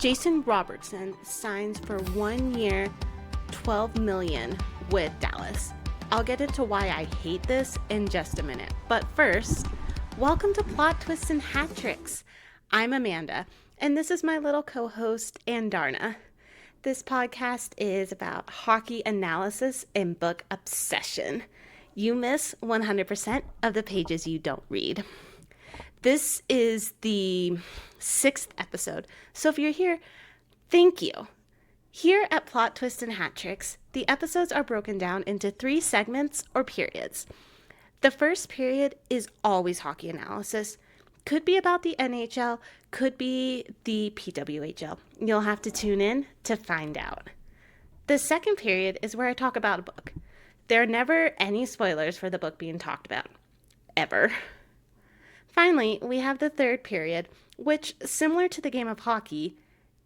Jason Robertson signs for 1 year, $12 million with Dallas. I'll get into why I hate this in just a minute. But first, welcome to Plot Twists and Hat Tricks. I'm Amanda, and this is my little co-host, Andarna. This podcast is about hockey analysis and book obsession. You miss 100% of the pages you don't read. This is the 6th episode, so if you're here, thank you. Here at Plot Twists and Hat Tricks, the episodes are broken down into 3 segments or periods. The first period is always hockey analysis. Could be about the NHL, could be the PWHL. You'll have to tune in to find out. The second period is where I talk about a book. There are never any spoilers for the book being talked about. Ever. Finally, we have the third period, which, similar to the game of hockey,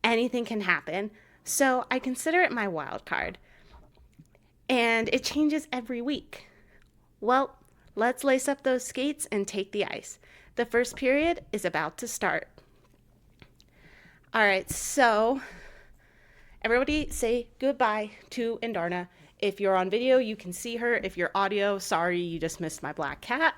anything can happen, so I consider it my wild card. And it changes every week. Well, let's lace up those skates and take the ice. The first period is about to start. All right, so everybody say goodbye to Andarna. If you're on video, you can see her. If you're audio, sorry, you just missed my black cat.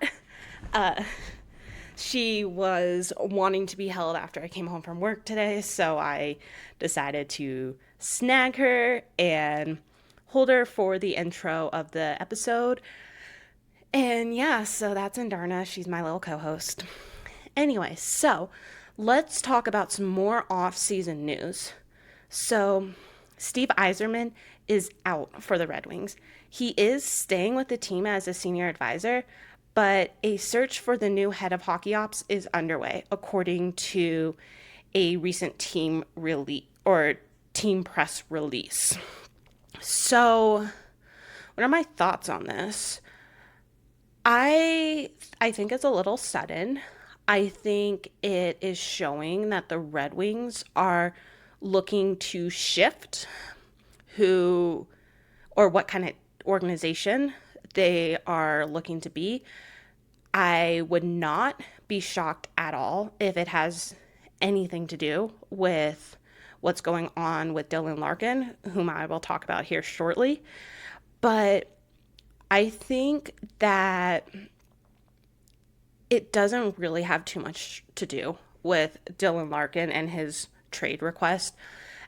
She was wanting to be held after I came home from work today, so I decided to snag her and hold her for the intro of the episode. And yeah, so that's Andarna. She's my little co-host. Anyway, so let's talk about some more off-season news. So Steve Yzerman is out for the Red Wings. He is staying with the team as a senior advisor, but a search for the new head of hockey ops is underway, according to a recent team press release. So, what are my thoughts on this? I think it's a little sudden. I think it is showing that the Red Wings are looking to shift what kind of organization they are looking to be. I would not be shocked at all if it has anything to do with what's going on with Dylan Larkin, whom I will talk about here shortly. But I think that it doesn't really have too much to do with Dylan Larkin and his trade request,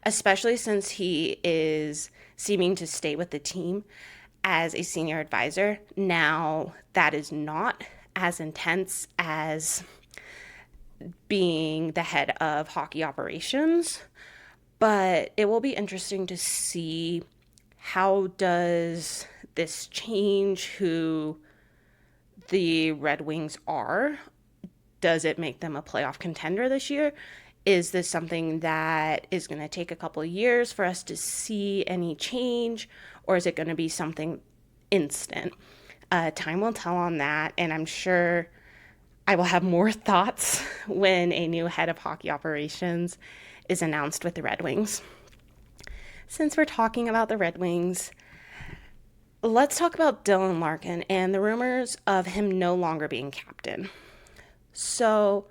especially since he is seeming to stay with the team as a senior advisor. Now, that is not as intense as being the head of hockey operations, but it will be interesting to see how does this change who the Red Wings are. Does it make them a playoff contender this year? Is this something that is going to take a couple of years for us to see any change, or is it going to be something instant? Time will tell on that, and I'm sure I will have more thoughts when a new head of hockey operations is announced with the Red Wings. Since we're talking about the Red Wings, let's talk about Dylan Larkin and the rumors of him no longer being captain. So,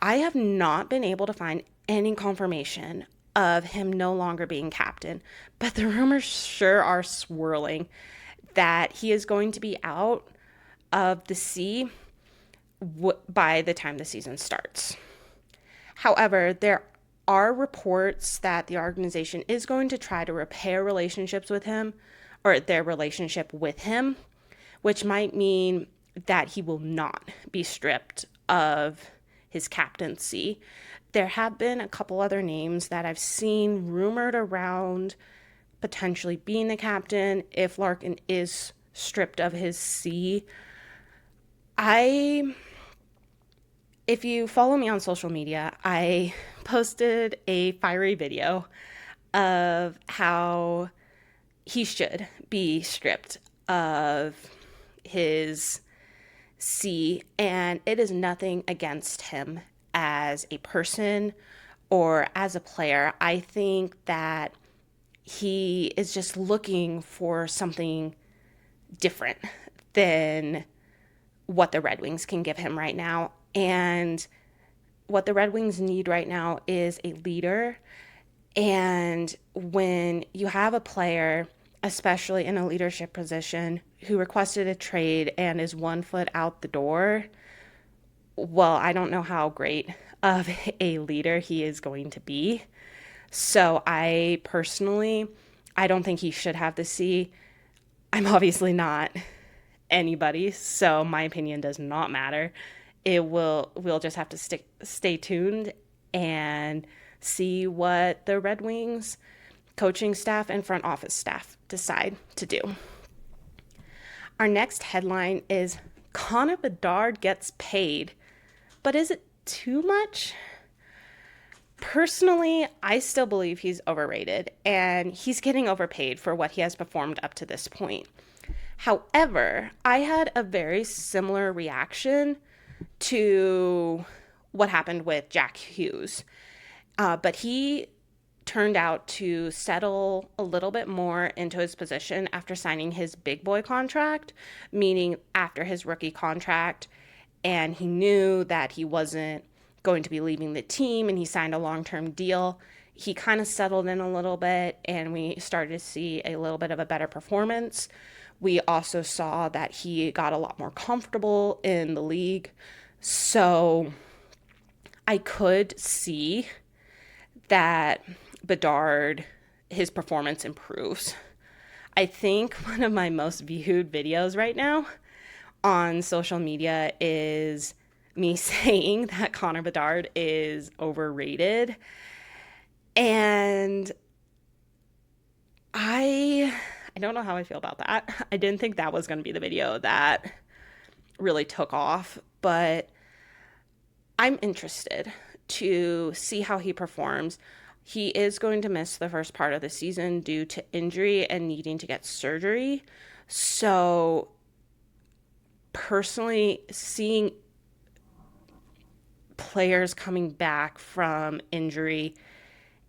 I have not been able to find any confirmation of him no longer being captain, but the rumors sure are swirling that he is going to be out of the C by the time the season starts. However, there are reports that the organization is going to try to repair relationships with him, or their relationship with him, which might mean that he will not be stripped of his captaincy. There have been a couple other names that I've seen rumored around potentially being the captain if Larkin is stripped of his C. If you follow me on social media, I posted a fiery video of how he should be stripped of his C, and it is nothing against him as a person or as a player. I think that he is just looking for something different than what the Red Wings can give him right now. And what the Red Wings need right now is a leader. And when you have a player, especially in a leadership position, who requested a trade and is 1 foot out the door, well, I don't know how great of a leader he is going to be. So I don't think he should have the C. I'm obviously not anybody, so my opinion does not matter. We'll just have to stay tuned and see what the Red Wings coaching staff and front office staff decide to do. Our next headline is Connor Bedard gets paid, but is it too much? Personally, I still believe he's overrated, and he's getting overpaid for what he has performed up to this point. However, I had a very similar reaction to what happened with Jack Hughes. But he turned out to settle a little bit more into his position after signing his big boy contract, meaning after his rookie contract, and he knew that he wasn't going to be leaving the team and he signed a long-term deal. He kind of settled in a little bit and we started to see a little bit of a better performance. We also saw that he got a lot more comfortable in the league. So I could see that Bedard, his performance improves. I think one of my most viewed videos right now on social media is me saying that Connor Bedard is overrated. And I don't know how I feel about that. I didn't think that was going to be the video that really took off, but I'm interested to see how he performs. He is going to miss the first part of the season due to injury and needing to get surgery. So personally, seeing players coming back from injury,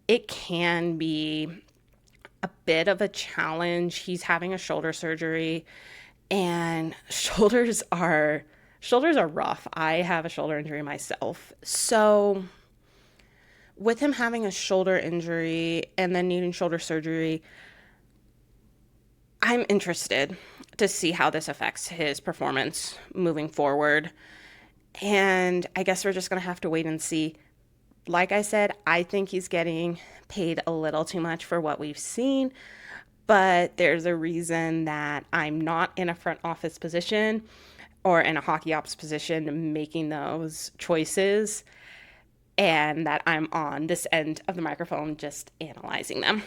it can be a bit of a challenge. He's having a shoulder surgery, and shoulders are rough. I have a shoulder injury myself. So with him having a shoulder injury and then needing shoulder surgery, I'm interested to see how this affects his performance moving forward. And I guess we're just going to have to wait and see. Like I said, I think he's getting paid a little too much for what we've seen, but there's a reason that I'm not in a front office position or in a hockey ops position making those choices, and that I'm on this end of the microphone just analyzing them.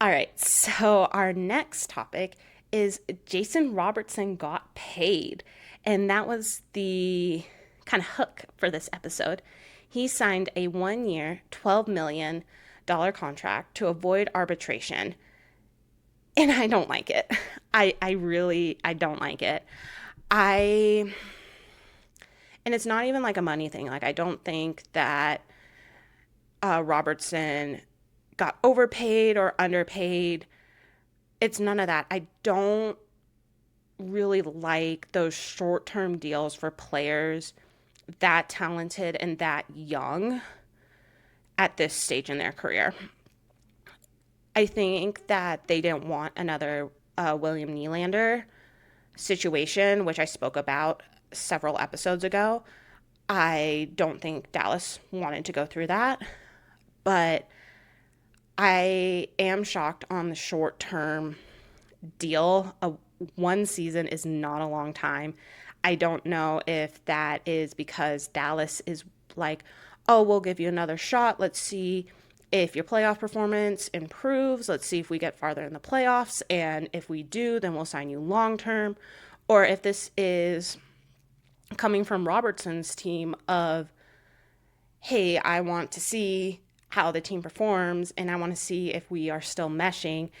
All right, so our next topic is Jason Robertson got paid, and that was the kind of hook for this episode. He signed a 1-year, $12 million contract to avoid arbitration, and I don't like it. I don't like it. And it's not even like a money thing. Like, I don't think that Robertson got overpaid or underpaid. It's none of that. I don't really like those short-term deals for players that talented and that young at this stage in their career. I think that they didn't want another William Nylander situation, which I spoke about several episodes ago. I don't think Dallas wanted to go through that, but I am shocked on the short-term deal. One season is not a long time. I don't know if that is because Dallas is like, oh, we'll give you another shot. Let's see if your playoff performance improves. Let's see if we get farther in the playoffs. And if we do, then we'll sign you long-term. Or if this is coming from Robertson's team of, hey, I want to see how the team performs and I want to see if we are still meshing.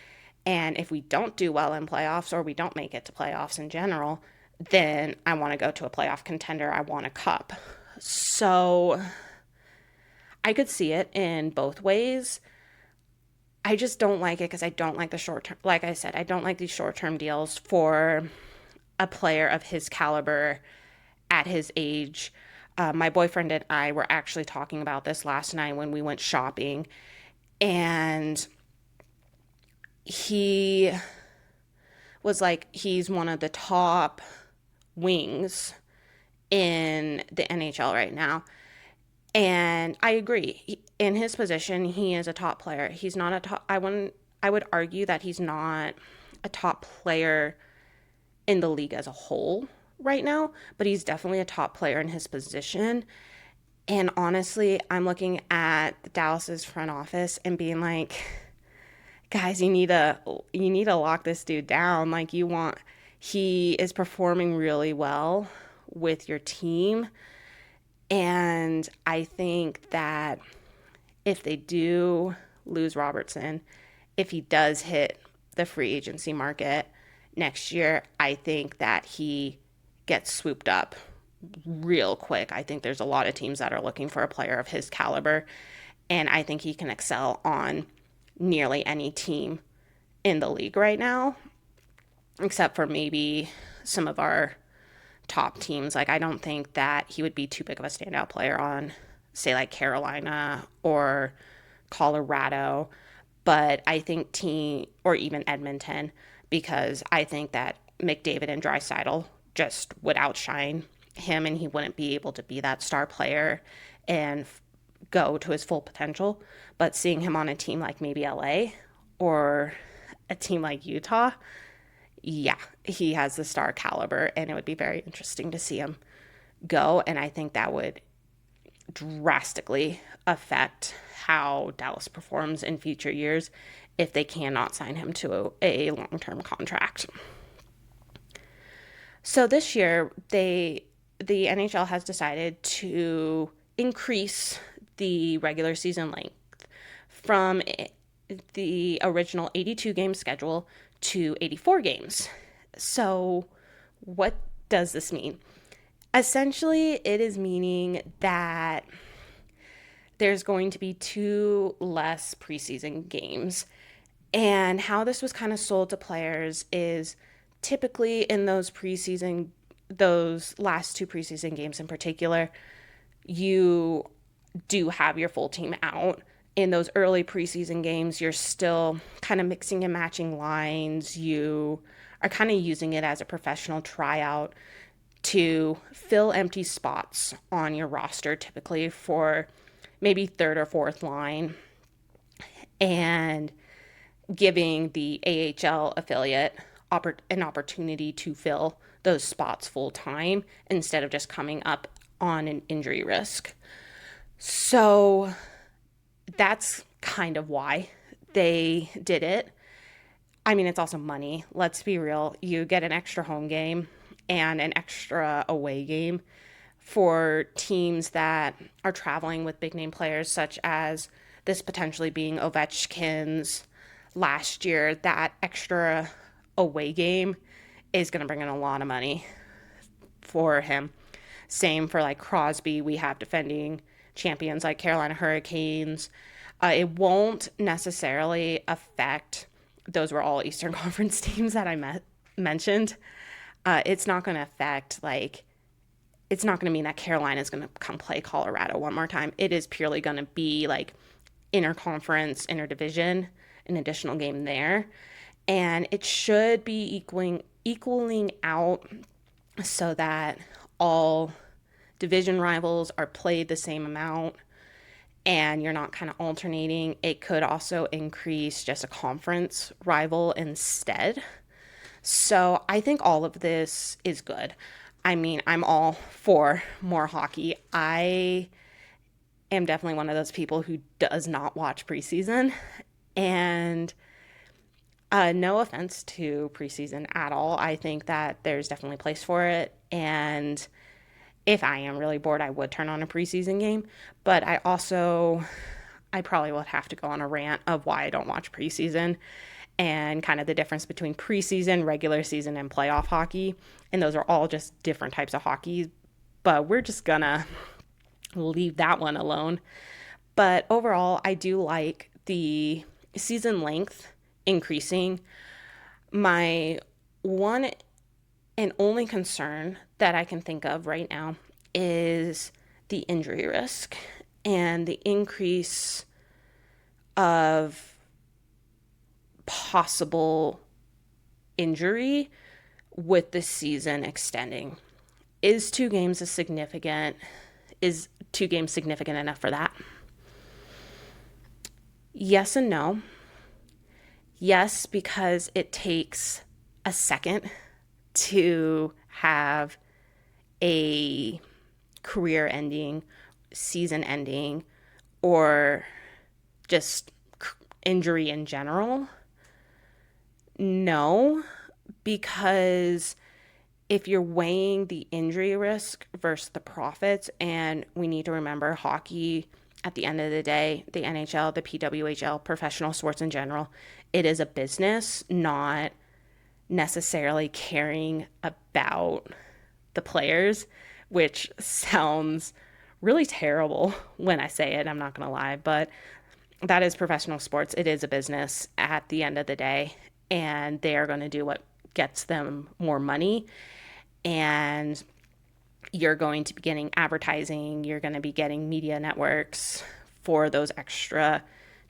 And if we don't do well in playoffs or we don't make it to playoffs in general, then I want to go to a playoff contender. I want a cup. So I could see it in both ways. I just don't like it because I don't like the short term. Like I said, I don't like these short term deals for a player of his caliber at his age. My boyfriend and I were actually talking about this last night when we went shopping, and he was like, he's one of the top wings in the NHL right now. And I agree. In his position, he is a top player. He's not a top, I would argue that he's not a top player in the league as a whole right now, but he's definitely a top player in his position. And honestly, I'm looking at Dallas's front office and being like, guys, you need to lock this dude down. Like, he is performing really well with your team. And I think that if they do lose Robertson, if he does hit the free agency market next year, I think that he gets swooped up real quick. I think there's a lot of teams that are looking for a player of his caliber, and I think he can excel on nearly any team in the league right now, except for maybe some of our top teams. Like, I don't think that he would be too big of a standout player on, say, like Carolina or Colorado, but I think or even Edmonton, because I think that McDavid and Draisaitl just would outshine him, and he wouldn't be able to be that star player and go to his full potential. But seeing him on a team like maybe LA or a team like Utah, yeah, he has the star caliber, and it would be very interesting to see him go. And I think that would drastically affect how Dallas performs in future years if they cannot sign him to a long-term contract. So this year, the NHL has decided to increase the regular season length from the original 82 game schedule to 84 games. So what does this mean? Essentially, it is meaning that there's going to be 2 less preseason games. And how this was kind of sold to players is typically in those last 2 preseason games in particular, you do have your full team out. In those early preseason games, you're still kind of mixing and matching lines. You are kind of using it as a professional tryout to fill empty spots on your roster, typically for maybe third or fourth line, and giving the AHL affiliate an opportunity to fill those spots full time instead of just coming up on an injury risk. So that's kind of why they did it. I mean, it's also money. Let's be real. You get an extra home game and an extra away game for teams that are traveling with big name players, such as this potentially being Ovechkin's last year. That extra away game is going to bring in a lot of money for him. Same for like Crosby. We have defending champions like Carolina Hurricanes. It won't necessarily affect, those were all Eastern Conference teams that I mentioned. It's not going to affect, like, it's not going to mean that Carolina is going to come play Colorado one more time. It is purely going to be like interconference, interdivision, an additional game there. And it should be equaling out so that all division rivals are played the same amount and you're not kind of alternating. It could also increase just a conference rival instead. So I think all of this is good. I mean, I'm all for more hockey. I am definitely one of those people who does not watch preseason. And no offense to preseason at all. I think that there's definitely a place for it. And if I am really bored, I would turn on a preseason game. But I probably would have to go on a rant of why I don't watch preseason and kind of the difference between preseason, regular season, and playoff hockey. And those are all just different types of hockey. But we're just gonna leave that one alone. But overall, I do like the season length increasing. My one and only concern that I can think of right now is the injury risk and the increase of possible injury with the season extending. Is 2 games significant enough for that? Yes and no. Yes, because it takes a second to have a career ending, season ending, or just injury in general. No, because if you're weighing the injury risk versus the profits, and we need to remember hockey, at the end of the day, the NHL, the PWHL, professional sports in general, it is a business, not necessarily caring about the players, which sounds really terrible when I say it, I'm not going to lie, but that is professional sports. It is a business at the end of the day, and they are going to do what gets them more money. And you're going to be getting advertising, you're going to be getting media networks for those extra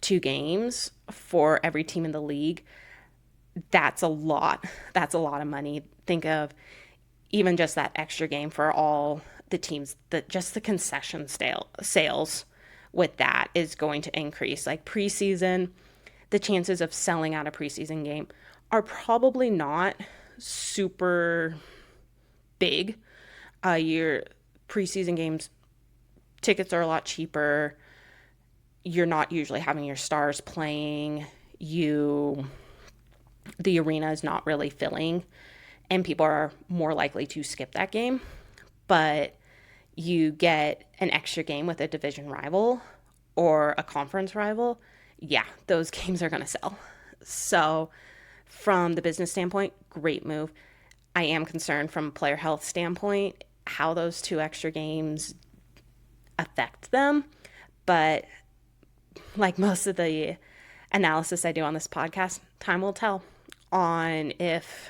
2 games for every team in the league. That's a lot. That's a lot of money. Think of even just that extra game for all the teams, that just the concession sales with that is going to increase. Like preseason, the chances of selling out a preseason game are probably not super big. Your preseason games tickets are a lot cheaper. You're not usually having your stars playing. The arena is not really filling, and people are more likely to skip that game. But you get an extra game with a division rival or a conference rival, yeah, those games are going to sell. So from the business standpoint, great move. I am concerned from a player health standpoint how those 2 extra games affect them. But like most of the analysis I do on this podcast, time will tell on if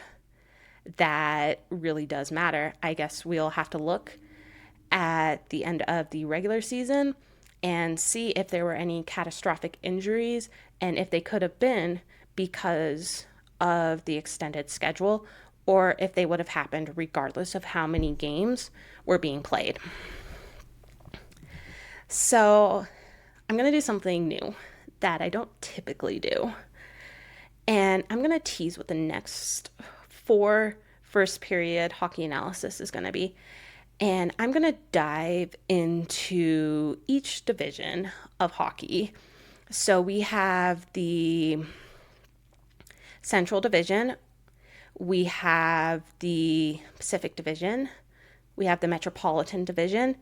that really does matter. I guess we'll have to look at the end of the regular season and see if there were any catastrophic injuries and if they could have been because of the extended schedule, or if they would have happened regardless of how many games were being played. So I'm going to do something new that I don't typically do. And I'm going to tease what the next 4 first period hockey analysis is going to be. And I'm going to dive into each division of hockey. So we have the Central Division, we have the Pacific Division, we have the Metropolitan Division,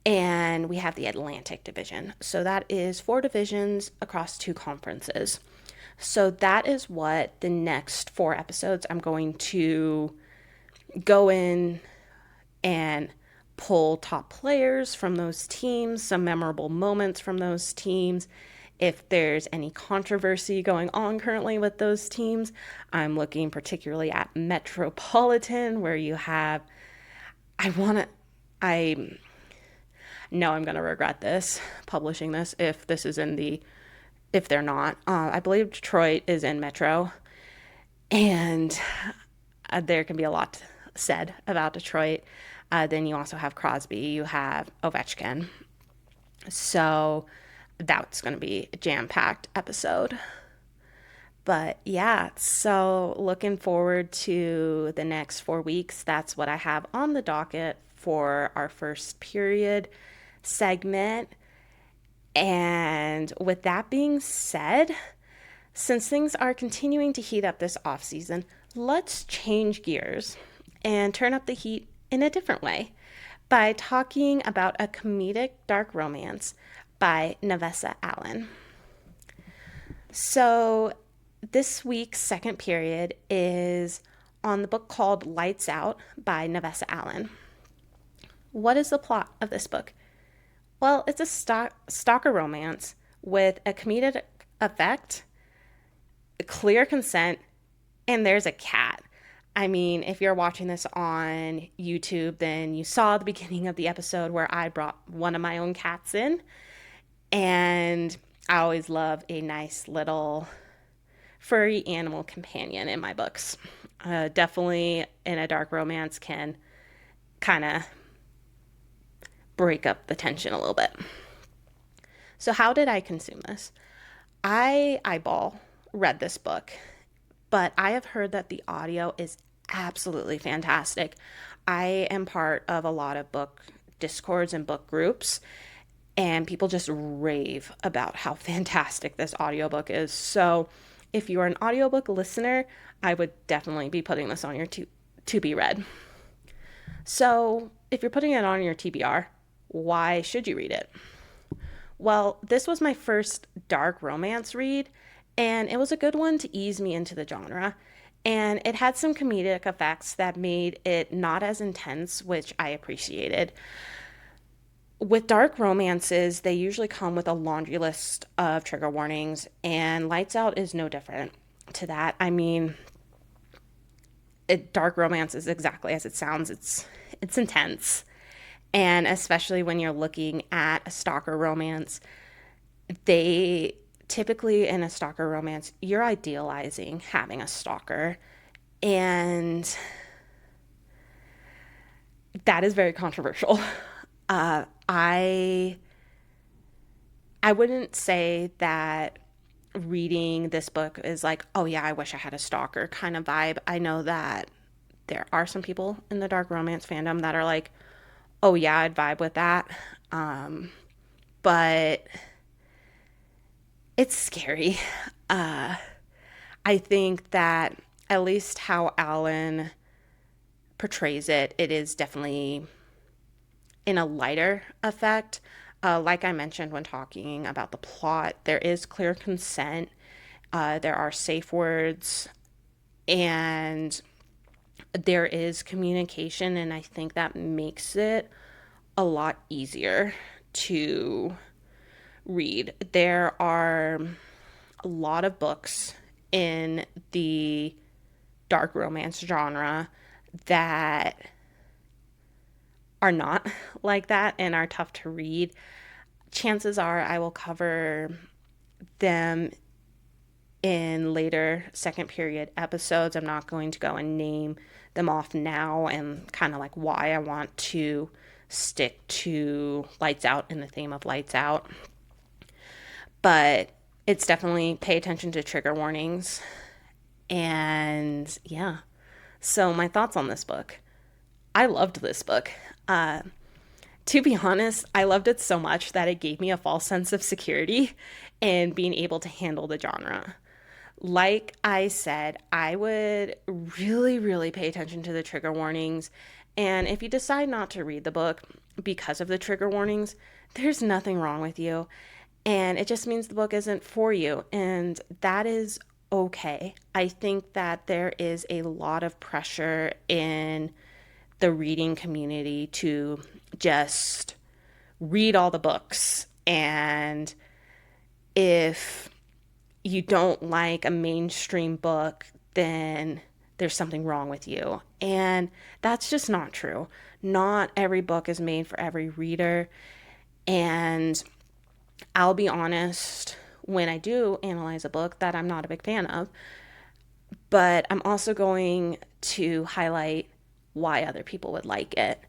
and we have the Atlantic Division. So that is 4 divisions across 2 conferences. So that is what the next 4 episodes I'm going to go in and pull top players from those teams, some memorable moments from those teams. If there's any controversy going on currently with those teams, I'm looking particularly at Metropolitan, where you have, I know I'm going to regret this, publishing this, if they're not. I believe Detroit is in Metro, and there can be a lot said about Detroit. Then you also have Crosby, you have Ovechkin. So that's going to be a jam-packed episode. But yeah, so looking forward to the next 4 weeks. That's what I have on the docket for our first period segment. And with that being said, since things are continuing to heat up this off season, let's change gears and turn up the heat in a different way by talking about a comedic dark romance by Navessa Allen. So this week's second period is on the book called Lights Out by Navessa Allen. What is the plot of this book? Well, it's a stalker romance with a comedic effect, clear consent, and there's a cat. I mean, if you're watching this on YouTube, then you saw the beginning of the episode where I brought one of my own cats in. And I always love a nice little furry animal companion in my books. Definitely in a dark romance can kind of break up the tension a little bit. So, how did I consume this? I eyeball read this book, but I have heard that the audio is absolutely fantastic. I am part of a lot of book discords and book groups, and people just rave about how fantastic this audiobook is. So, if you are an audiobook listener, I would definitely be putting this on your to be read. So, if you're putting it on your TBR, why should you read it? Well, this was my first dark romance read, and it was a good one to ease me into the genre. And it had some comedic effects that made it not as intense, which I appreciated. With dark romances, they usually come with a laundry list of trigger warnings, and Lights Out is no different to that. I mean, dark romance is exactly as it sounds. It's intense. And especially when you're looking at a stalker romance, they typically in a stalker romance, you're idealizing having a stalker. And that is very controversial. I wouldn't say that reading this book is like, oh yeah, I wish I had a stalker kind of vibe. I know that there are some people in the dark romance fandom that are like, oh yeah, I'd vibe with that. But it's scary. I think that at least how Allen portrays it, it is definitely in a lighter effect. Like I mentioned when talking about the plot, there is clear consent, there are safe words, and there is communication, and I think that makes it a lot easier to read. There are a lot of books in the dark romance genre that are not like that and are tough to read. Chances are I will cover them in later second period episodes. I'm not going to go and name them off now and kind of like why I want to stick to Lights Out and the theme of Lights Out. But it's definitely pay attention to trigger warnings. And yeah. So my thoughts on this book. I loved this book. To be honest, I loved it so much that it gave me a false sense of security and being able to handle the genre. Like I said, I would really, really pay attention to the trigger warnings. And if you decide not to read the book because of the trigger warnings, there's nothing wrong with you. And it just means the book isn't for you. And that is okay. I think that there is a lot of pressure in the reading community to just read all the books. And if you don't like a mainstream book, then there's something wrong with you. And that's just not true. Not every book is made for every reader. And I'll be honest, when I do analyze a book that I'm not a big fan of, but I'm also going to highlight why other people would like it.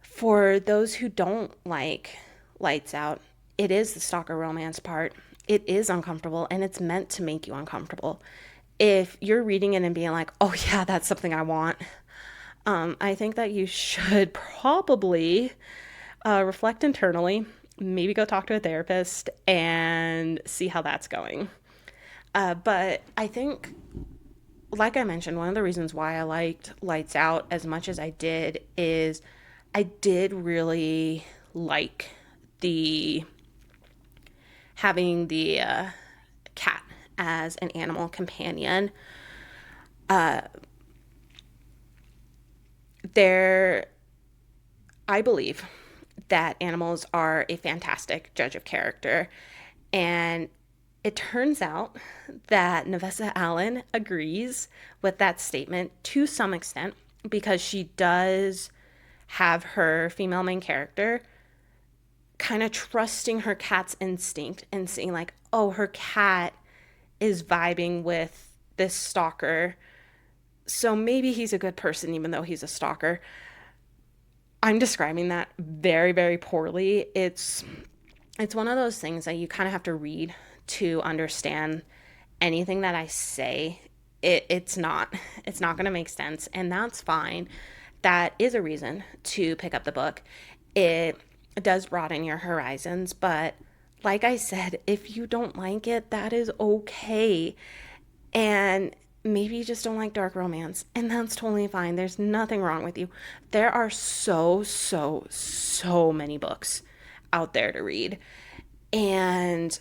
For those who don't like Lights Out, it is the stalker romance part. It is uncomfortable and it's meant to make you uncomfortable. If you're reading it and being like, oh yeah, that's something I want, I think that you should probably reflect internally, maybe go talk to a therapist and see how that's going. But I think, like I mentioned, one of the reasons why I liked Lights Out as much as I did is I did really like the having the cat as an animal companion. There, I believe that animals are a fantastic judge of character, and It turns out that Navessa Allen agrees with that statement to some extent because she does have her female main character kind of trusting her cat's instinct and seeing, like, oh, her cat is vibing with this stalker. So maybe he's a good person, even though he's a stalker. I'm describing that very, very poorly. It's one of those things that you kind of have to read to understand anything that I say. It's not going to make sense, and that's fine. That is a reason to pick up the book. It does broaden your horizons, but like I said, if you don't like it, that is okay. And maybe you just don't like dark romance, and that's totally fine. There's nothing wrong with you. There are so many books out there to read. And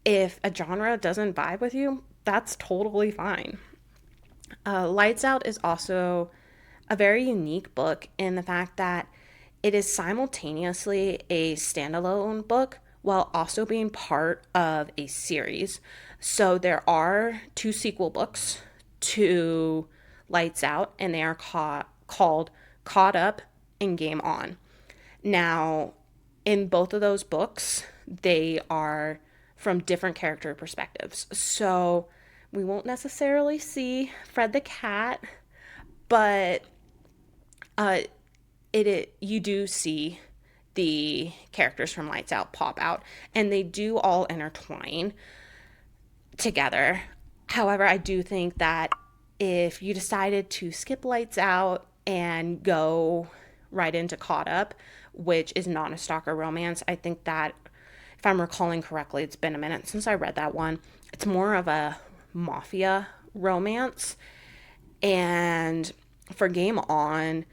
if a genre doesn't vibe with you, that's totally fine. Lights Out is also a very unique book in the fact that it is simultaneously a standalone book while also being part of a series. So there are two sequel books to Lights Out, and they are called Caught Up and Game On. Now, in both of those books, they are from different character perspectives. So we won't necessarily see Fred the cat, but uh, you do see the characters from Lights Out pop out, and they do all intertwine together. However, I do think that if you decided to skip Lights Out and go right into Caught Up, which is not a stalker romance, I think that, if I'm recalling correctly, it's been a minute since I read that one. It's more of a mafia romance. And for Game On,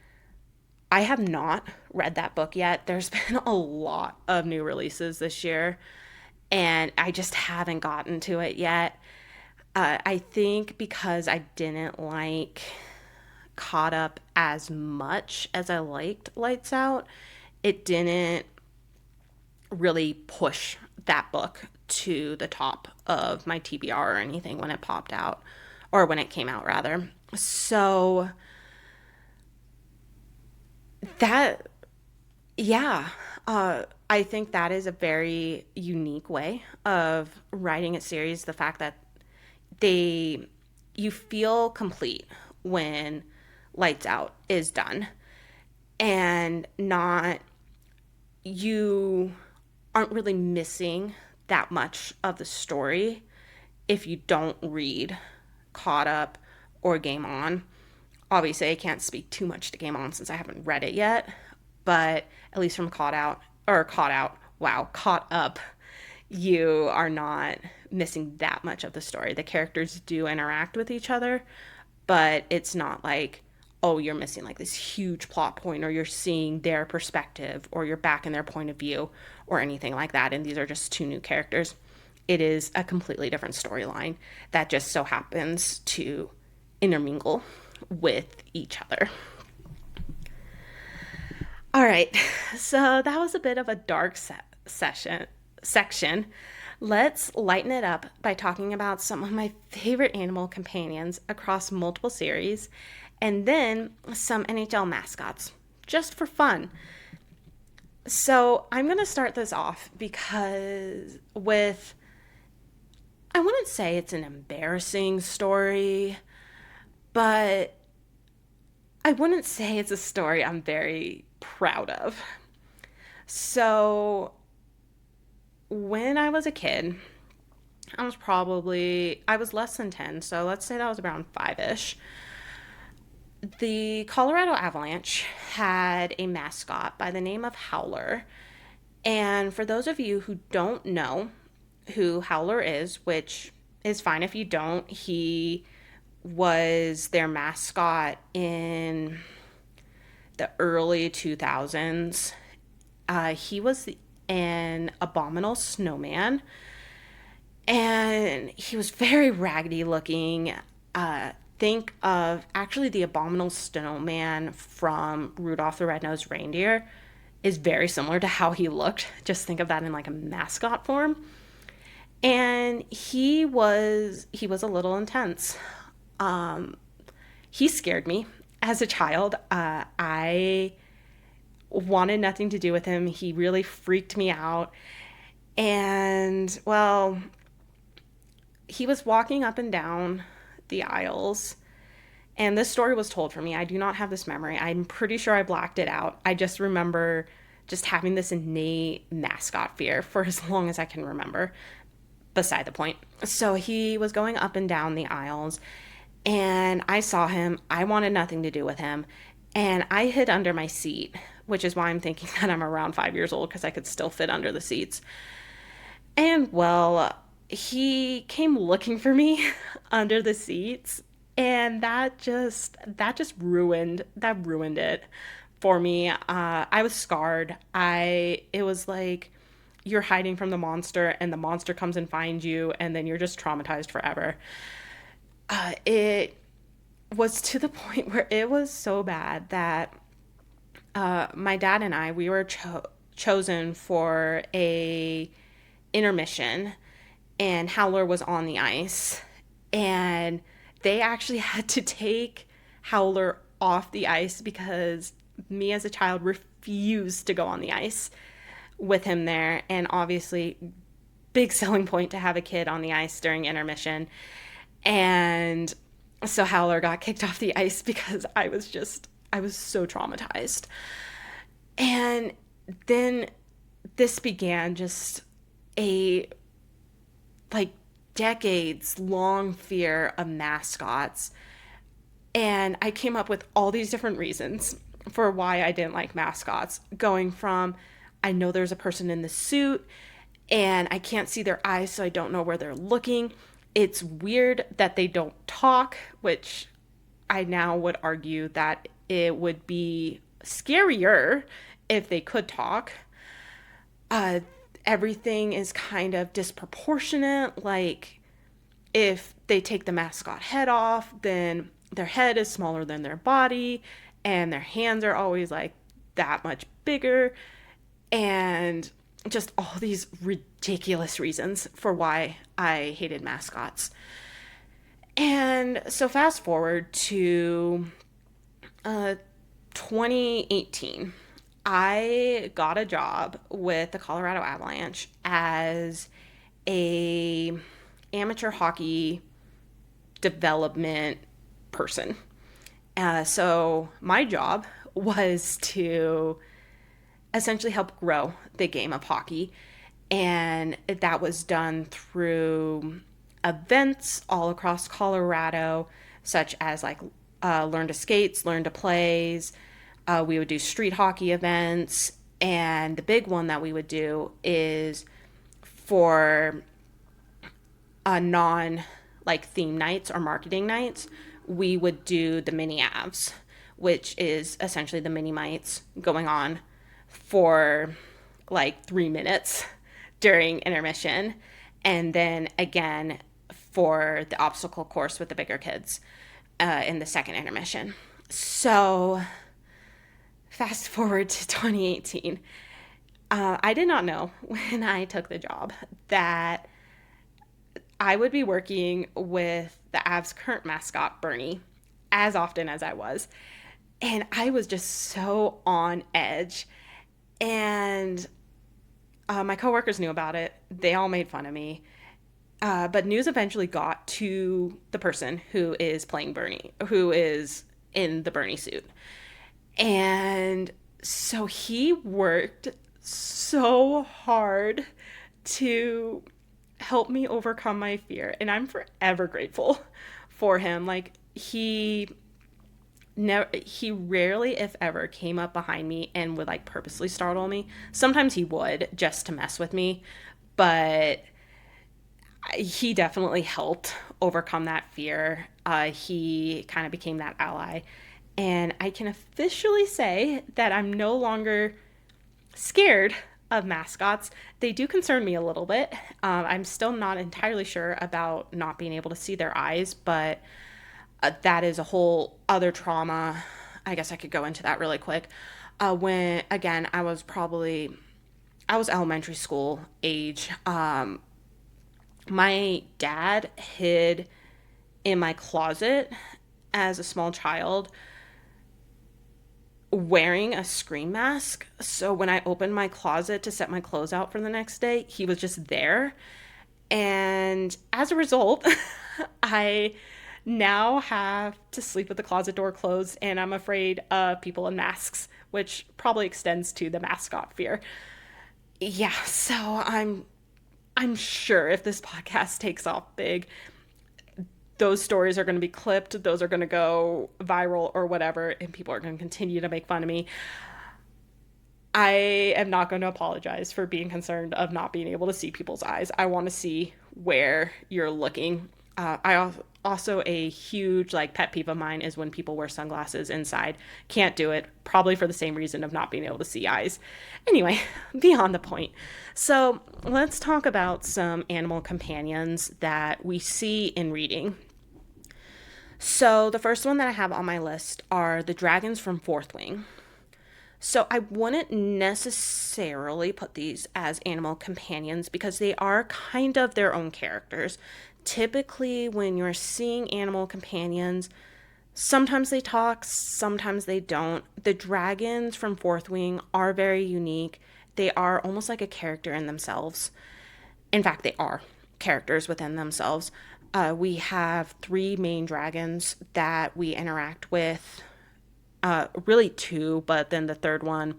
I have not read that book yet. There's been a lot of new releases this year, and I just haven't gotten to it yet. I think because I didn't like Caught Up as much as I liked Lights Out, it didn't really push that book to the top of my TBR or anything when it popped out, or when it came out, rather. So that, yeah, I think that is a very unique way of writing a series. The fact that they you feel complete when Lights Out is done, and not you aren't really missing that much of the story if you don't read Caught Up or Game On. Obviously, I can't speak too much to Game On since I haven't read it yet, but at least from Caught Up, you are not missing that much of the story. The characters do interact with each other, but it's not like, oh, you're missing like this huge plot point, or you're seeing their perspective, or you're back in their point of view, or anything like that. And these are just two new characters. It is a completely different storyline that just so happens to intermingle with each other. All right, so that was a bit of a dark section. Let's lighten it up by talking about some of my favorite animal companions across multiple series, and then some NHL mascots, just for fun. So I'm going to start this off because I wouldn't say it's an embarrassing story, but I wouldn't say it's a story I'm very proud of. So when I was a kid, I was less than 10, so let's say that was around 5-ish. The Colorado Avalanche had a mascot by the name of Howler. And for those of you who don't know who Howler is, which is fine if you don't, he was their mascot in the early 2000s. He was an abominable snowman, and he was very raggedy looking. Think of actually the abominable snowman from Rudolph the Red-Nosed Reindeer is very similar to how he looked. Just think of that in like a mascot form. And he was a little intense. Um, he scared me as a child. I wanted nothing to do with him. He really freaked me out. And, well, he was walking up and down the aisles. And this story was told for me. I do not have this memory. I'm pretty sure I blacked it out. I just remember just having this innate mascot fear for as long as I can remember. Beside the point. So he was going up and down the aisles, and I saw him. I wanted nothing to do with him. And I hid under my seat, which is why I'm thinking that I'm around 5 years old because I could still fit under the seats. And well, he came looking for me under the seats, and that ruined it for me. I was scarred. I It was like you're hiding from the monster, and the monster comes and finds you, and then you're just traumatized forever. It was to the point where it was so bad that my dad and I we were chosen for a intermission, and Howler was on the ice, and they actually had to take Howler off the ice because me as a child refused to go on the ice with him there. And obviously, big selling point to have a kid on the ice during intermission. And so Howler got kicked off the ice because I was so traumatized. And then this began just a like decades long fear of mascots. And I came up with all these different reasons for why I didn't like mascots, going from I know there's a person in the suit and I can't see their eyes, so I don't know where they're looking. It's weird that they don't talk, which I now would argue that it would be scarier if they could talk. Uh, Everything is kind of disproportionate. Like, if they take the mascot head off, then their head is smaller than their body, and their hands are always like that much bigger. And just all these ridiculous reasons for why I hated mascots. And so, fast forward to 2018. I got a job with the Colorado Avalanche as a amateur hockey development person. So my job was to essentially help grow the game of hockey, and that was done through events all across Colorado, such as like Learn to Skates, Learn to Plays. We would do street hockey events, and the big one that we would do is for non like theme nights or marketing nights. We would do the mini avs, which is essentially the mini mites going on for like 3 minutes during intermission, and then again for the obstacle course with the bigger kids in the second intermission. So fast forward to 2018. I did not know when I took the job that I would be working with the Avs' current mascot, Bernie, as often as I was. And I was just so on edge. And my coworkers knew about it. They all made fun of me. But news eventually got to the person who is playing Bernie, who is in the Bernie suit. And so he worked so hard to help me overcome my fear. And I'm forever grateful for him. Like, he rarely, if ever, came up behind me and would like purposely startle me. Sometimes he would just to mess with me, but he definitely helped overcome that fear. He kind of became that ally. And I can officially say that I'm no longer scared of mascots. They do concern me a little bit. I'm still not entirely sure about not being able to see their eyes, but that is a whole other trauma. I guess I could go into that really quick. When, again, I was elementary school age. My dad hid in my closet as a small child wearing a scream mask. So when I opened my closet to set my clothes out for the next day, he was just there. And as a result, I now have to sleep with the closet door closed, and I'm afraid of people in masks, which probably extends to the mascot fear. Yeah, so I'm sure if this podcast takes off big, those stories are going to be clipped, those are going to go viral or whatever, and people are going to continue to make fun of me. I am not going to apologize for being concerned of not being able to see people's eyes. I want to see where you're looking. Also a huge like pet peeve of mine is when people wear sunglasses inside. Can't do it, probably for the same reason of not being able to see eyes. Anyway, beyond the point. So let's talk about some animal companions that we see in reading. So the first one that I have on my list are the dragons from Fourth Wing. So I wouldn't necessarily put these as animal companions because they are kind of their own characters. Typically, when you're seeing animal companions, sometimes they talk, sometimes they don't. The dragons from Fourth Wing are very unique. They are almost like a character in themselves. In fact, they are characters within themselves. We have three main dragons that we interact with. Really two, but then the third one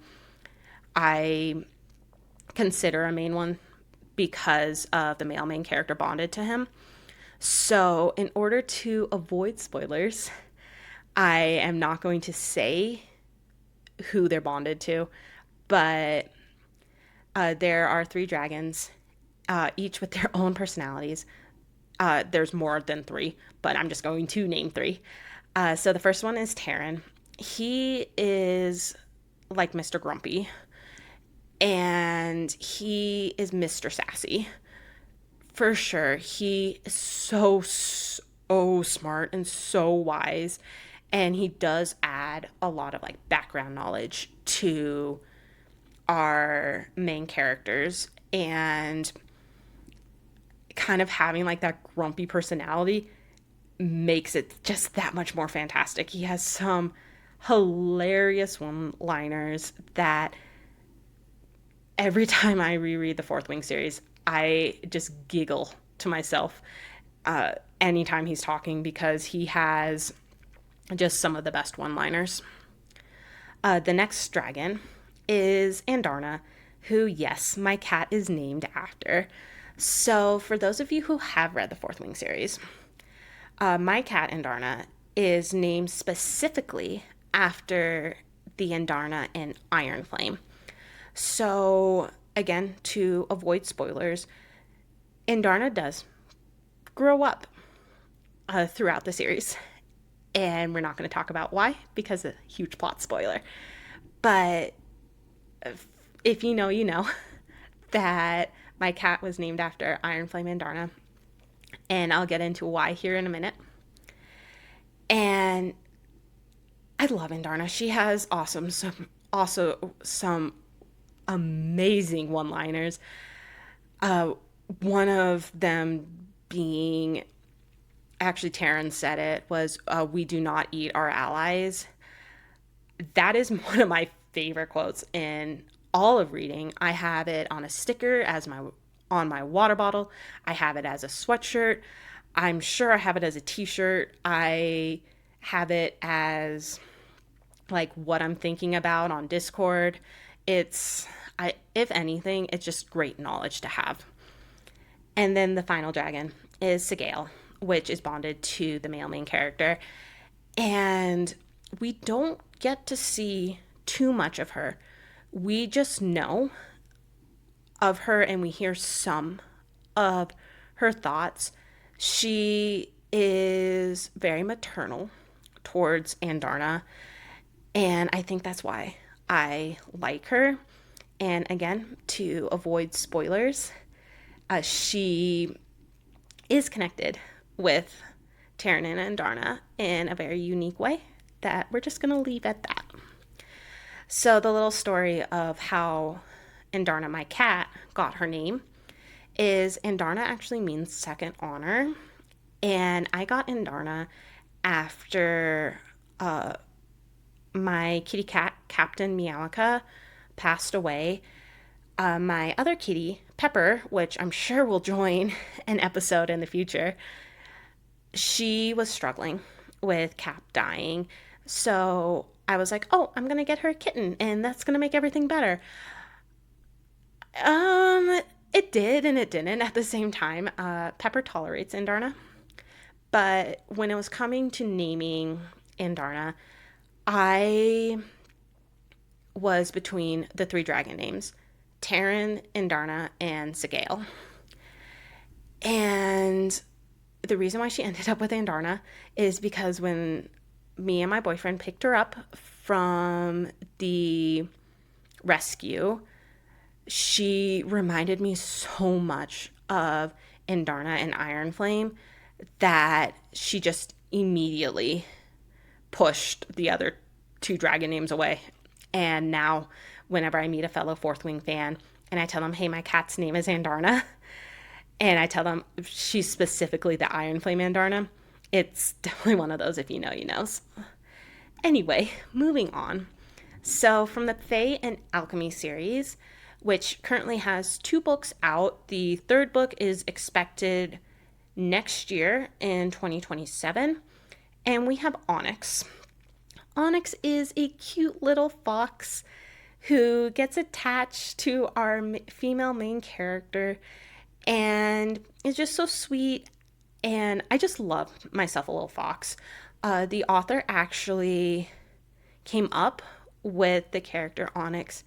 I consider a main one because of the male main character bonded to him. So in order to avoid spoilers, I am not going to say who they're bonded to, but there are three dragons, each with their own personalities. There's more than three, but I'm just going to name three. So the first one is Terran. He is like Mr. Grumpy, and he is Mr. Sassy. For sure, he is so smart and so wise, and he does add a lot of like background knowledge to our main characters, and kind of having like that grumpy personality makes it just that much more fantastic. He has some hilarious one-liners that every time I reread the Fourth Wing series, I just giggle to myself anytime he's talking because he has just some of the best one-liners. The next dragon is Andarna, who, yes, my cat is named after. So for those of you who have read the Fourth Wing series, my cat Andarna is named specifically after the Andarna in Iron Flame. So again, to avoid spoilers, Andarna does grow up throughout the series. And we're not going to talk about why, because a huge plot spoiler. But if you know, you know that my cat was named after Iron Flame Andarna. And I'll get into why here in a minute. And I love Andarna. She has some amazing one-liners. One of them being, actually Taryn said it, was, we do not eat our allies. That is one of my favorite quotes in all of reading. I have it on a sticker on my water bottle. I have it as a sweatshirt. I'm sure I have it as a t-shirt. I have it as like what I'm thinking about on Discord. If anything, it's just great knowledge to have. And then the final dragon is Sigale, which is bonded to the male main character. And we don't get to see too much of her. We just know of her and we hear some of her thoughts. She is very maternal towards Andarna, and I think that's why I like her. And again, to avoid spoilers, she is connected with Taryn and Andarna in a very unique way that we're just going to leave at that. So the little story of how Andarna, my cat, got her name is Andarna actually means second honor. And I got Andarna after my kitty cat, Captain Meowka, passed away. My other kitty, Pepper, which I'm sure will join an episode in the future, she was struggling with Cap dying. So I was like, oh, I'm going to get her a kitten and that's going to make everything better. It did and it didn't at the same time. Pepper tolerates Andarna. But when it was coming to naming Andarna, I was between the three dragon names, Terran, Andarna, and Sigale. And the reason why she ended up with Andarna is because when me and my boyfriend picked her up from the rescue, she reminded me so much of Andarna and Iron Flame that she just immediately pushed the other two dragon names away. And now, whenever I meet a fellow Fourth Wing fan and I tell them, hey, my cat's name is Andarna, and I tell them she's specifically the Iron Flame Andarna, it's definitely one of those if you know, you knows. Anyway, moving on. So, from the Fae and Alchemy series, which currently has 2 books out, the 3rd book is expected next year in 2027. And we have Onyx. Onyx is a cute little fox who gets attached to our female main character and is just so sweet. And I just love myself a little fox. The author actually came up with the character Onyx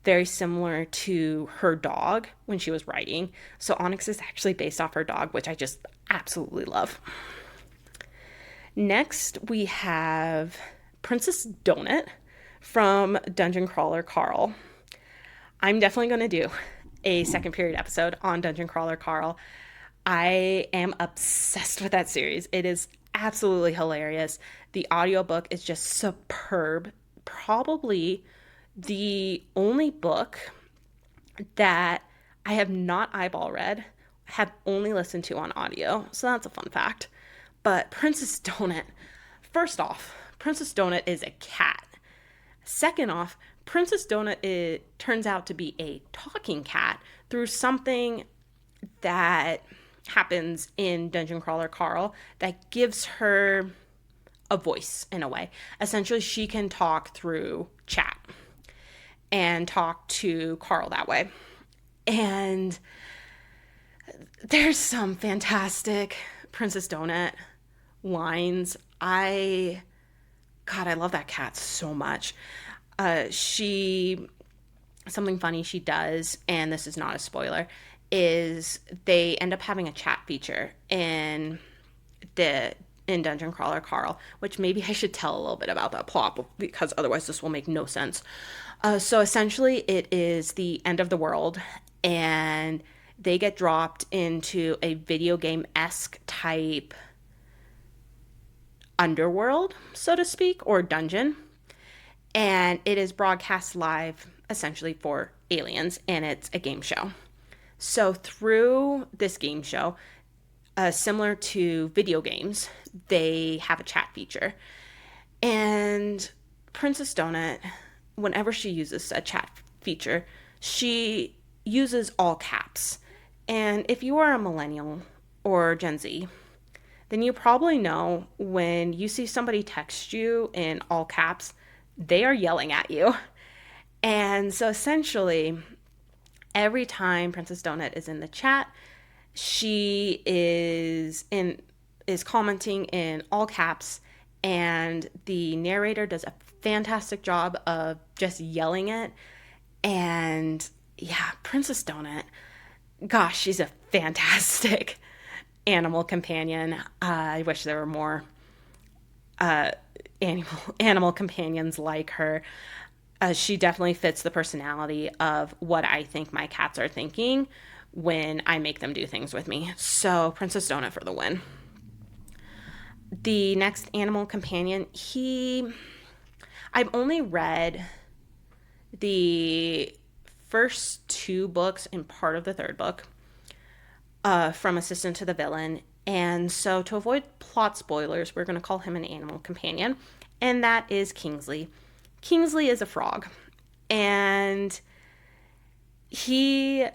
very similar to her dog when she was writing. So Onyx is actually based off her dog, which I just absolutely love. Next, we have Princess Donut from Dungeon Crawler Carl. I'm definitely going to do a second period episode on Dungeon Crawler Carl. I am obsessed with that series. It is absolutely hilarious. The audiobook is just superb. Probably the only book that I have not eyeball read, have only listened to on audio. So that's a fun fact. But Princess Donut, first off, Princess Donut is a cat. Second off, Princess Donut turns out to be a talking cat through something that happens in Dungeon Crawler Carl that gives her a voice in a way. Essentially, she can talk through chat and talk to Carl that way. And there's some fantastic Princess Donut lines. I love that cat so much. Something funny she does, and this is not a spoiler, is they end up having a chat feature in Dungeon Crawler Carl, which maybe I should tell a little bit about that plot because otherwise this will make no sense. So essentially it is the end of the world and they get dropped into a video game-esque type underworld, so to speak, or dungeon. And it is broadcast live essentially for aliens, and it's a game show. So through this game show, similar to video games, they have a chat feature. And Princess Donut, whenever she uses a chat feature, she uses all caps. And if you are a millennial or Gen Z, then you probably know when you see somebody text you in all caps, they are yelling at you. And so essentially, every time Princess Donut is in the chat, she is commenting in all caps, and the narrator does a fantastic job of just yelling it. And yeah, Princess Donut, gosh, she's a fantastic animal companion. I wish there were more animal companions like her. She definitely fits the personality of what I think my cats are thinking when I make them do things with me. So Princess Donut for the win. The next animal companion, I've only read the first 2 books and part of the 3rd book. from assistant to the villain. And so, to avoid plot spoilers, we're going to call him an animal companion, and that is Kingsley. Kingsley is a frog, and he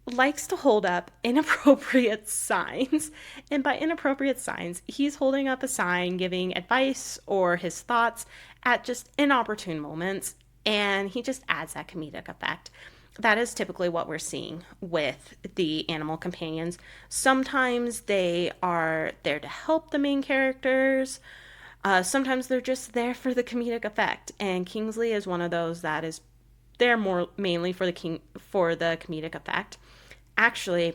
likes to hold up inappropriate signs. And by inappropriate signs, he's holding up a sign giving advice or his thoughts at just inopportune moments, and he just adds that comedic effect. That is typically what we're seeing with the animal companions. Sometimes they are there to help the main characters. Sometimes they're just there for the comedic effect, and Kingsley is one of those that is there more mainly for the comedic effect. Actually,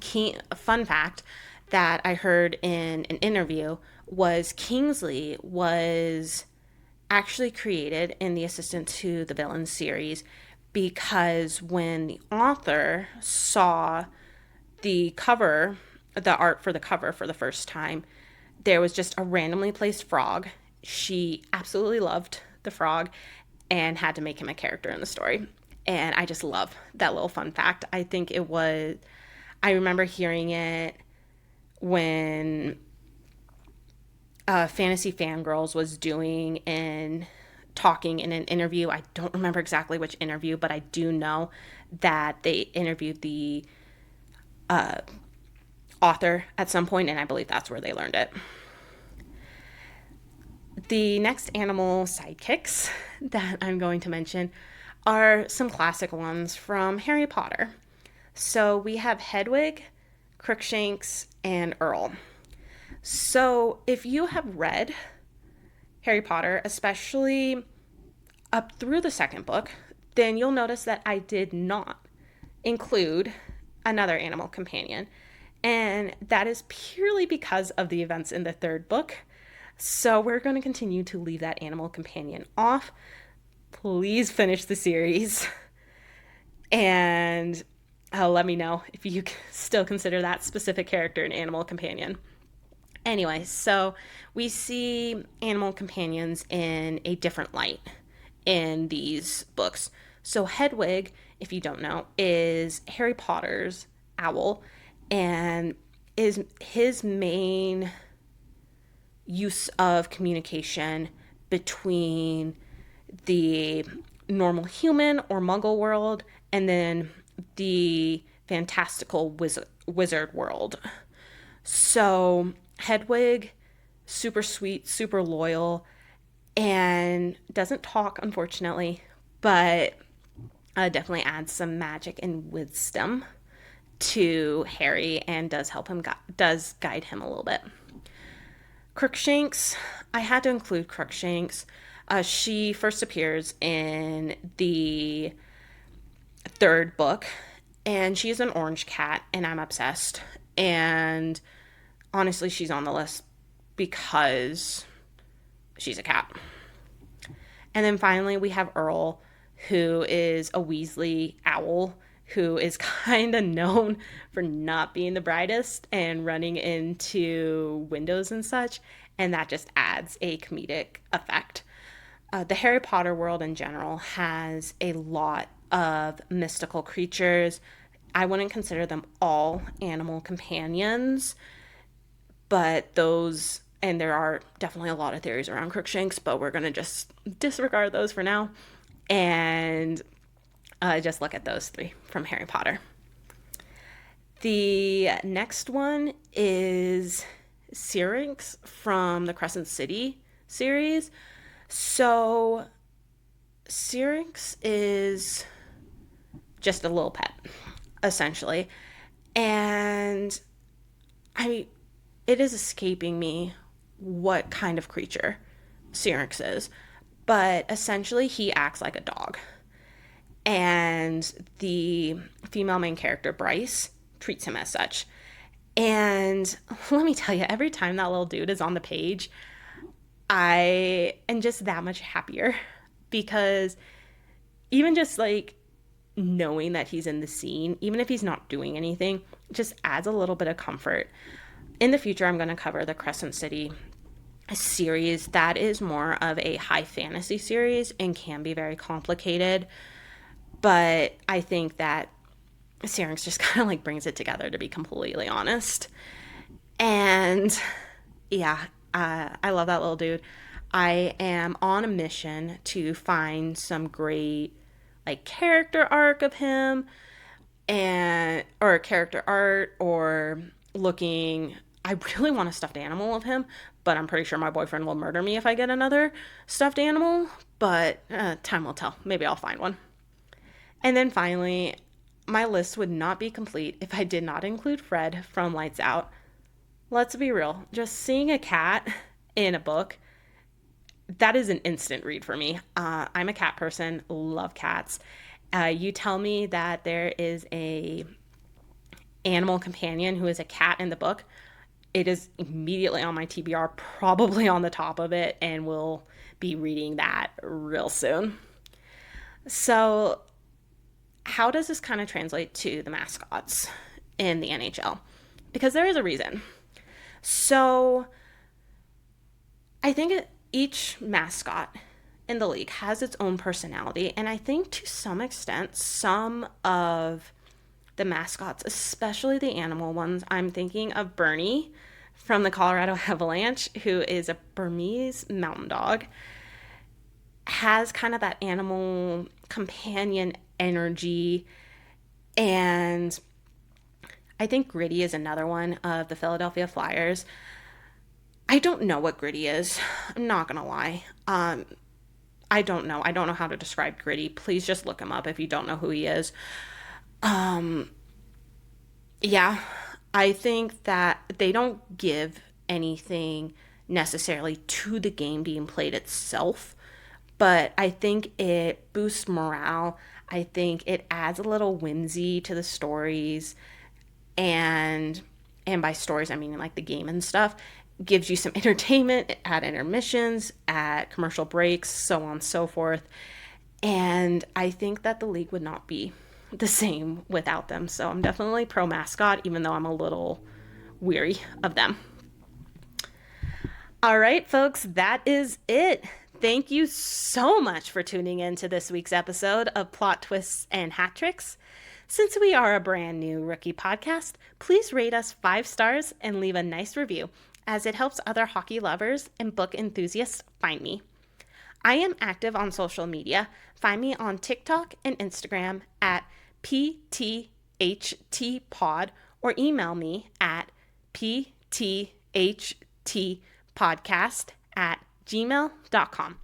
a fun fact that I heard in an interview was Kingsley was actually created in the Assistant to the Villain series because when the author saw the art for the cover for the first time, there was just a randomly placed frog. She absolutely loved the frog and had to make him a character in the story. And I just love that little fun fact. I remember hearing it when Fantasy Fangirls was talking in an interview. I don't remember exactly which interview, but I do know that they interviewed the author at some point, and I believe that's where they learned it. The next animal sidekicks that I'm going to mention are some classic ones from Harry Potter. So we have Hedwig, Crookshanks, and Earl. So if you have read Harry Potter, especially up through the second book, then you'll notice that I did not include another animal companion. And that is purely because of the events in the third book. So we're going to continue to leave that animal companion off. Please finish the series and let me know if you still consider that specific character an animal companion. Anyway, so we see animal companions in a different light in these books. So Hedwig, if you don't know, is Harry Potter's owl, and is his main use of communication between the normal human or muggle world and then the fantastical wizard world. So Hedwig, super sweet, super loyal, and doesn't talk, unfortunately, but definitely adds some magic and wisdom to Harry and does guide him a little bit. Crookshanks, I had to include Crookshanks. She first appears in the third book, and she's an orange cat, and I'm obsessed. And honestly, she's on the list because she's a cat. And then finally, we have Earl, who is a Weasley owl, who is kind of known for not being the brightest and running into windows and such, and that just adds a comedic effect. The Harry Potter world in general has a lot of mystical creatures. I wouldn't consider them all animal companions, but and there are definitely a lot of theories around Crookshanks, but we're going to just disregard those for now and just look at those three from Harry Potter. The next one is Syrinx from the Crescent City series. So Syrinx is just a little pet, essentially. And it is escaping me what kind of creature Syrinx is. But essentially, he acts like a dog. And the female main character, Bryce, treats him as such. And let me tell you, every time that little dude is on the page, I am just that much happier, because even just like knowing that he's in the scene, even if he's not doing anything, just adds a little bit of comfort. In the future, I'm going to cover the Crescent City series. That is more of a high fantasy series and can be very complicated. But I think that Syrinx just kind of like brings it together, to be completely honest. And yeah, I love that little dude. I am on a mission to find some great like character arc of him, and or character art, or looking. I really want a stuffed animal of him, but I'm pretty sure my boyfriend will murder me if I get another stuffed animal. But time will tell. Maybe I'll find one. And then finally, my list would not be complete if I did not include Fred from Lights Out. Let's be real, just seeing a cat in a book, that is an instant read for me. I'm a cat person, love cats. You tell me that there is a animal companion who is a cat in the book, it is immediately on my TBR, probably on the top of it, and we'll be reading that real soon. So, how does this kind of translate to the mascots in the NHL? Because there is a reason. So, I think each mascot in the league has its own personality, and I think to some extent, some of the mascots, especially the animal ones, I'm thinking of Bernie from the Colorado Avalanche, who is a Burmese mountain dog, has kind of that animal companion energy. And I think Gritty is another one of the Philadelphia Flyers. I don't know what Gritty is. I'm not going to lie. I don't know. I don't know how to describe Gritty. Please just look him up if you don't know who he is. Yeah, I think that they don't give anything necessarily to the game being played itself, but I think it boosts morale. I think it adds a little whimsy to the stories, and by stories I mean like the game and stuff. Gives you some entertainment at intermissions, at commercial breaks, so on and so forth. And I think that the league would not be the same without them. So I'm definitely pro mascot, even though I'm a little weary of them. All right, folks, that is it. Thank you so much for tuning in to this week's episode of Plot Twists and Hat Tricks. Since we are a brand new rookie podcast, please rate us 5 stars and leave a nice review, as it helps other hockey lovers and book enthusiasts find me. I am active on social media. Find me on TikTok and Instagram at PTHTpod, or email me at pthtpodcast@gmail.com.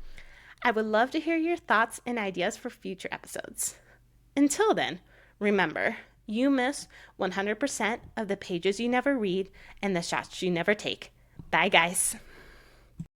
I would love to hear your thoughts and ideas for future episodes. Until then, remember, you miss 100% of the pages you never read and the shots you never take. Bye, guys.